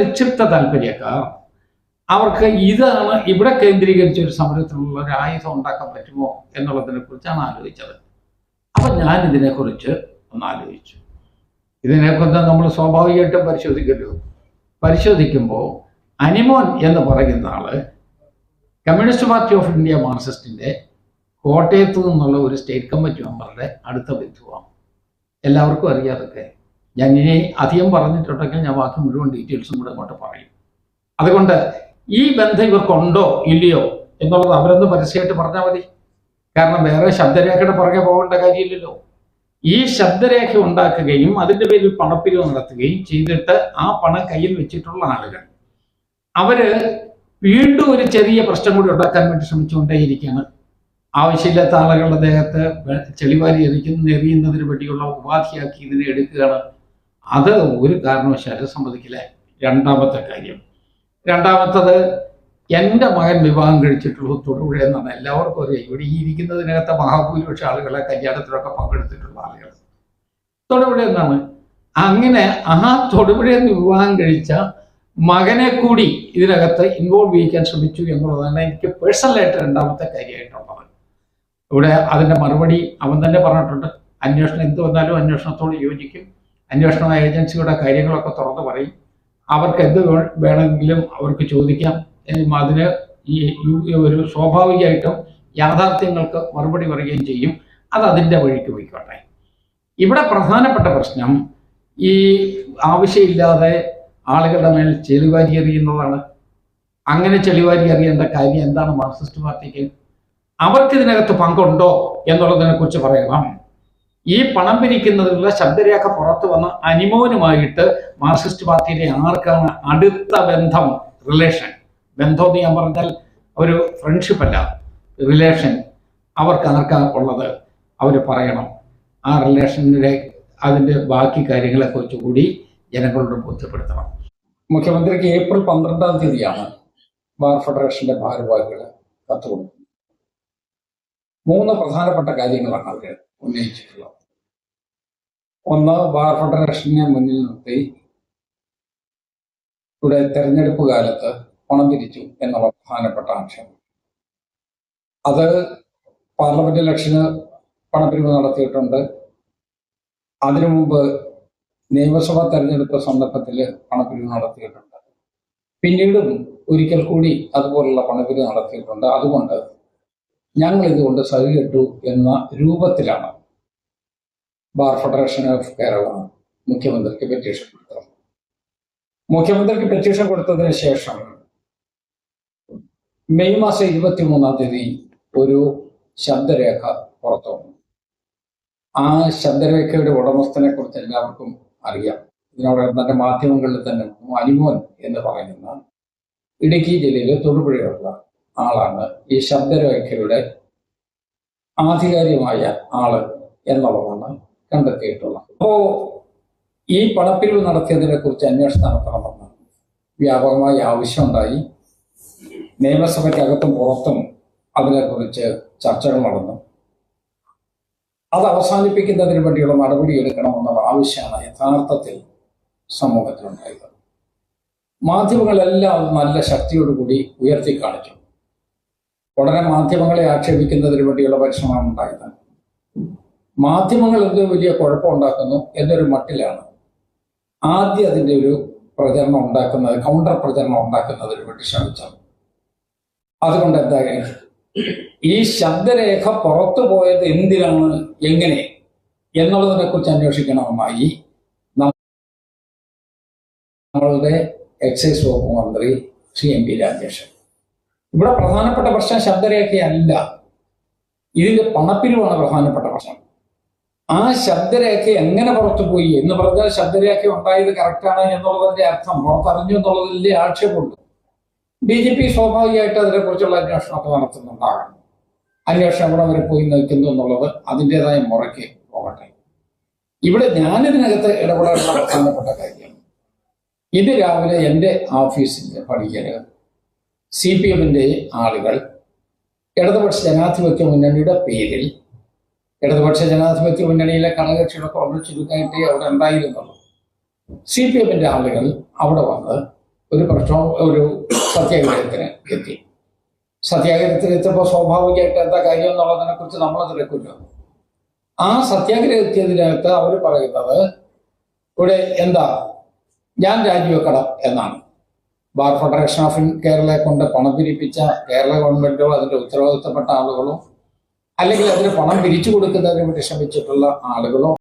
നിക്ഷിപ്ത താല്പര്യക്കാർ അവർക്ക് ഇതാണ് ഇവിടെ കേന്ദ്രീകരിച്ച ഒരു സമരത്തിനുള്ള ഒരു ആയുധം ഉണ്ടാക്കാൻ പറ്റുമോ എന്നുള്ളതിനെ കുറിച്ചാണ് ആലോചിച്ചത്. അപ്പം ഞാൻ ഇതിനെക്കുറിച്ച് ഒന്ന് ആലോചിച്ചു. ഇതിനെക്കുറിച്ച് നമ്മൾ സ്വാഭാവികമായിട്ടും പരിശോധിക്കുമ്പോൾ അനിമോൻ എന്ന് പറയുന്ന ആള് കമ്മ്യൂണിസ്റ്റ് പാർട്ടി ഓഫ് ഇന്ത്യ മാർക്സിസ്റ്റിന്റെ കോട്ടയത്ത് നിന്നുള്ള ഒരു സ്റ്റേറ്റ് കമ്മിറ്റി മെമ്പറുടെ അടുത്ത ബന്ധുവാണ്. എല്ലാവർക്കും അറിയാതൊക്കെ. ഞാൻ ഇനി അധികം പറഞ്ഞിട്ടുണ്ടെങ്കിൽ ഞാൻ ബാക്കി മുഴുവൻ ഡീറ്റെയിൽസും കൂടെ അങ്ങോട്ട് പറയും. അതുകൊണ്ട് ഈ ബന്ധം ഇവർക്കുണ്ടോ ഇല്ലയോ എന്നുള്ളത് അവരൊന്ന് പരസ്യമായിട്ട് പറഞ്ഞാൽ മതി. കാരണം വേറെ ശബ്ദരേഖയുടെ പുറകെ പോകേണ്ട കാര്യമില്ലല്ലോ. ഈ ശബ്ദരേഖ ഉണ്ടാക്കുകയും അതിൻ്റെ പേരിൽ പണപ്പിരിവ് നടത്തുകയും ചെയ്തിട്ട് ആ പണം കയ്യിൽ വെച്ചിട്ടുള്ള ആളുകൾ അവര് വീണ്ടും ഒരു ചെറിയ പ്രശ്നം കൂടി ഉണ്ടാക്കാൻ വേണ്ടി ശ്രമിച്ചുകൊണ്ടേയിരിക്കുകയാണ്. ആവശ്യമില്ലാത്ത ആളുകളുടെ ദേഹത്ത് ചെളിവാരി എറിയുന്നതിന് വേണ്ടിയുള്ള ഉപാധിയാക്കി ഇതിനെ എടുക്കുകയാണ്. അത് ഒരു കാരണവശാലും സമ്മതിക്കില്ല. രണ്ടാമത്തെ കാര്യം, രണ്ടാമത്തത് എൻ്റെ മകൻ വിവാഹം കഴിച്ചിട്ടുള്ളത് തൊടുപുഴ എന്നാണ്. എല്ലാവർക്കും അറിയാം. ഇവിടെ ഈ ഇരിക്കുന്നതിനകത്ത് മഹാഭൂരിപക്ഷ ആളുകളെ കല്യാണത്തിലൊക്കെ പങ്കെടുത്തിട്ടുള്ള ആളുകൾ തൊടുപുഴ എന്നാണ്. അങ്ങനെ ആ തൊടുപുഴയിൽ നിന്ന് വിവാഹം കഴിച്ച മകനെ കൂടി ഇതിനകത്ത് ഇൻവോൾവ് ചെയ്യിക്കാൻ ശ്രമിച്ചു എന്നുള്ളതാണ് എനിക്ക് പേഴ്സണലായിട്ട് രണ്ടാമത്തെ കാര്യമായിട്ടുള്ളത്. ഇവിടെ അതിൻ്റെ മറുപടി അവൻ തന്നെ പറഞ്ഞിട്ടുണ്ട്. അന്വേഷണം എന്ത് വന്നാലും അന്വേഷണത്തോട് യോജിക്കും. അന്വേഷണ ഏജൻസിയുടെ കാര്യങ്ങളൊക്കെ തുറന്നു പറയും. അവർക്ക് എന്ത് വേണമെങ്കിലും അവർക്ക് ചോദിക്കാം. അതിന് ഈ ഒരു സ്വാഭാവികമായിട്ടും യാഥാർത്ഥ്യങ്ങൾക്ക് മറുപടി പറയുകയും ചെയ്യും. അത് അതിൻ്റെ വഴിക്ക് പോയിക്കോട്ടെ. ഇവിടെ പ്രധാനപ്പെട്ട പ്രശ്നം ഈ ആവശ്യമില്ലാതെ ആളുകളുടെ മേൽ ചെളിവാരി എറിയുന്നതാണ്. അങ്ങനെ ചെളിവാരി എറിയേണ്ട കാര്യം എന്താണ് മാർക്സിസ്റ്റ് പാർട്ടിക്ക്? അവർക്ക് ഇതിനകത്ത് പങ്കുണ്ടോ എന്നുള്ളതിനെ കുറിച്ച് പറയണം. ഈ പണം പിരിക്കുന്നതിനുള്ള ശബ്ദരേഖ പുറത്തു വന്ന അനിമോനുമായിട്ട് മാർക്സിസ്റ്റ് പാർട്ടിയിലെ ആർക്കാണ് അടുത്ത ബന്ധം, റിലേഷൻ? ബന്ധം എന്ന് ഞാൻ പറഞ്ഞാൽ ഒരു ഫ്രണ്ട്ഷിപ്പ് അല്ല, റിലേഷൻ. അവർക്ക് ആർക്കാണ് ഉള്ളത് അവർ പറയണം. ആ റിലേഷനിലെ അതിൻ്റെ ബാക്കി കാര്യങ്ങളെക്കുറിച്ച് കൂടി ജനങ്ങളോട് ബോധ്യപ്പെടുത്തണം. മുഖ്യമന്ത്രിക്ക് ഏപ്രിൽ 12-ാം തീയതിയാണ് ബാർ ഫെഡറേഷന്റെ ഭാരവാഹികൾ കത്ത് കൊടുക്കുന്നത്. 3 പ്രധാനപ്പെട്ട കാര്യങ്ങളാണ് അവർ ഉന്നയിച്ചിട്ടുള്ളത്. ഒന്ന്, ബാർ ഫെഡറേഷനെ മുന്നിൽ നിർത്തി ഇവിടെ തെരഞ്ഞെടുപ്പ് കാലത്ത് പണം പിരിച്ചു എന്നുള്ള പ്രധാനപ്പെട്ട ആക്ഷേപം. അത് പാർലമെന്റ് ഇലക്ഷന് പണപ്പിരിവ് നടത്തിയിട്ടുണ്ട്. അതിനു മുമ്പ് നിയമസഭാ തെരഞ്ഞെടുപ്പ് സന്ദർഭത്തിൽ പണപ്പിരിവ് നടത്തിയിട്ടുണ്ട്. പിന്നീടും ഒരിക്കൽ കൂടി അതുപോലുള്ള പണപ്പിരിവ് നടത്തിയിട്ടുണ്ട്. അതുകൊണ്ട് ഞങ്ങൾ ഇതുകൊണ്ട് സഹികെട്ടു എന്ന രൂപത്തിലാണ് ബാർ ഫെഡറേഷൻ ഓഫ് കേരള മുഖ്യമന്ത്രിക്ക് പെറ്റീഷൻ കൊടുത്തത്. മുഖ്യമന്ത്രിക്ക് പെറ്റീഷൻ കൊടുത്തതിന് ശേഷം മെയ് മാസം 23-ാം തീയതി ഒരു ശബ്ദരേഖ പുറത്തു വന്നു. ആ ശബ്ദരേഖയുടെ ഉടമസ്ഥനെ കുറിച്ച് എല്ലാവർക്കും അറിയാം. ഇതിനോടൊപ്പം തന്നെ മാധ്യമങ്ങളിൽ തന്നെ അനിമോൻ എന്ന് പറയുന്ന ഇടുക്കി ജില്ലയിലെ തൊടുപുഴയുള്ള ആളാണ് ഈ ശബ്ദരേഖയുടെ ആധികാരികമായ ആള് എന്നുള്ളതാണ് കണ്ടെത്തിയിട്ടുള്ളത്. അപ്പോ ഈ പണപ്പിരിവ് നടത്തിയതിനെ കുറിച്ച് അന്വേഷണം നടത്തണമെന്ന് വ്യാപകമായ ആവശ്യമുണ്ടായി. നിയമസഭയ്ക്കകത്തും പുറത്തും അതിനെക്കുറിച്ച് ചർച്ചകൾ നടന്നു. അത് അവസാനിപ്പിക്കുന്നതിന് വേണ്ടിയുള്ള നടപടിയെടുക്കണമെന്നുള്ള ആവശ്യമാണ് യഥാർത്ഥത്തിൽ സമൂഹത്തിലുണ്ടായത്. മാധ്യമങ്ങളെല്ലാം നല്ല ശക്തിയോടുകൂടി ഉയർത്തി കാണിച്ചു. ഉടനെ മാധ്യമങ്ങളെ ആക്ഷേപിക്കുന്നതിന് വേണ്ടിയുള്ള പരിശ്രമം ഉണ്ടായത്. മാധ്യമങ്ങൾ എന്തോ വലിയ കുഴപ്പമുണ്ടാക്കുന്നു എന്നൊരു മട്ടിലാണ് ആദ്യം അതിൻ്റെ ഒരു പ്രചരണം ഉണ്ടാക്കുന്നത്, കൗണ്ടർ പ്രചരണം ഉണ്ടാക്കുന്നതിന് വേണ്ടി ശ്രമിച്ചത്. അതുകൊണ്ട് എന്തായാലും ഈ ശബ്ദരേഖ പുറത്തു പോയത് എന്തിനാണ്, എങ്ങനെ എന്നുള്ളതിനെ കുറിച്ച് അന്വേഷിക്കണമെന്നായി നമ്മളുടെ എക്സൈസ് വകുപ്പ് മന്ത്രി ശ്രീ MP രാജേഷൻ. ഇവിടെ പ്രധാനപ്പെട്ട പ്രശ്നം ശബ്ദരേഖയല്ല, ഇതിന്റെ പണപ്പിരിവാണ് പ്രധാനപ്പെട്ട പ്രശ്നം. ആ ശബ്ദരേഖ എങ്ങനെ പുറത്തുപോയി എന്ന് പറഞ്ഞാൽ ശബ്ദരേഖ ഉണ്ടായത് കറക്റ്റാണ് എന്നുള്ളതിന്റെ അർത്ഥം പുറത്തറിഞ്ഞു എന്നുള്ളതിന്റെ ആക്ഷേപമുണ്ട്. BJP സ്വാഭാവികമായിട്ട് അതിനെക്കുറിച്ചുള്ള അന്വേഷണമൊക്കെ നടത്തുന്നുണ്ടാകണം. അന്വേഷണം എവിടെ വരെ പോയി നിൽക്കുന്നു എന്നുള്ളത് അതിൻ്റെതായ മുറയ്ക്ക് പോകട്ടെ. ഇവിടെ ഞാനിതിനകത്ത് ഇടപെടാനുള്ള പ്രധാനപ്പെട്ട കാര്യം, ഇത് രാവിലെ എൻ്റെ ഓഫീസിന്റെ പടിക്കല് CPM-ന്റെ ആളുകൾ ഇടതുപക്ഷ ജനാധിപത്യ മുന്നണിയുടെ പേരിൽ, ഇടതുപക്ഷ ജനാധിപത്യ മുന്നണിയിലെ ഘടകകക്ഷികളൊക്കെ വളരെ ചുരുക്കമായിട്ടേ അവിടെ ഉണ്ടായിരുന്നുള്ളൂ. CPM-ന്റെ ആളുകൾ അവിടെ വന്ന് ഒരു ഒരു സത്യാഗ്രഹത്തിന് എത്തി. സത്യാഗ്രഹത്തിൽ എത്തിയപ്പോൾ സ്വാഭാവികമായിട്ട് എന്താ കാര്യം എന്നുള്ളതിനെ കുറിച്ച് നമ്മൾ തിരക്കില്ല. ആ സത്യാഗ്രഹം എത്തിയതിനകത്ത് അവർ പറയുന്നത് ഇവിടെ എന്താ, ഞാൻ രാജിവെക്കണം എന്നാണ്. ബാർ ഫെഡറേഷൻ ഓഫ് കേരളയെ കൊണ്ട് പണം പിരിപ്പിച്ച കേരള ഗവൺമെന്റോ അതിന്റെ ഉത്തരവാദിത്തപ്പെട്ട ആളുകളോ അല്ലെങ്കിൽ അതിന് പണം പിരിച്ചു കൊടുക്കുന്നതിന് വേണ്ടി ശ്രമിച്ചിട്ടുള്ള ആളുകളോ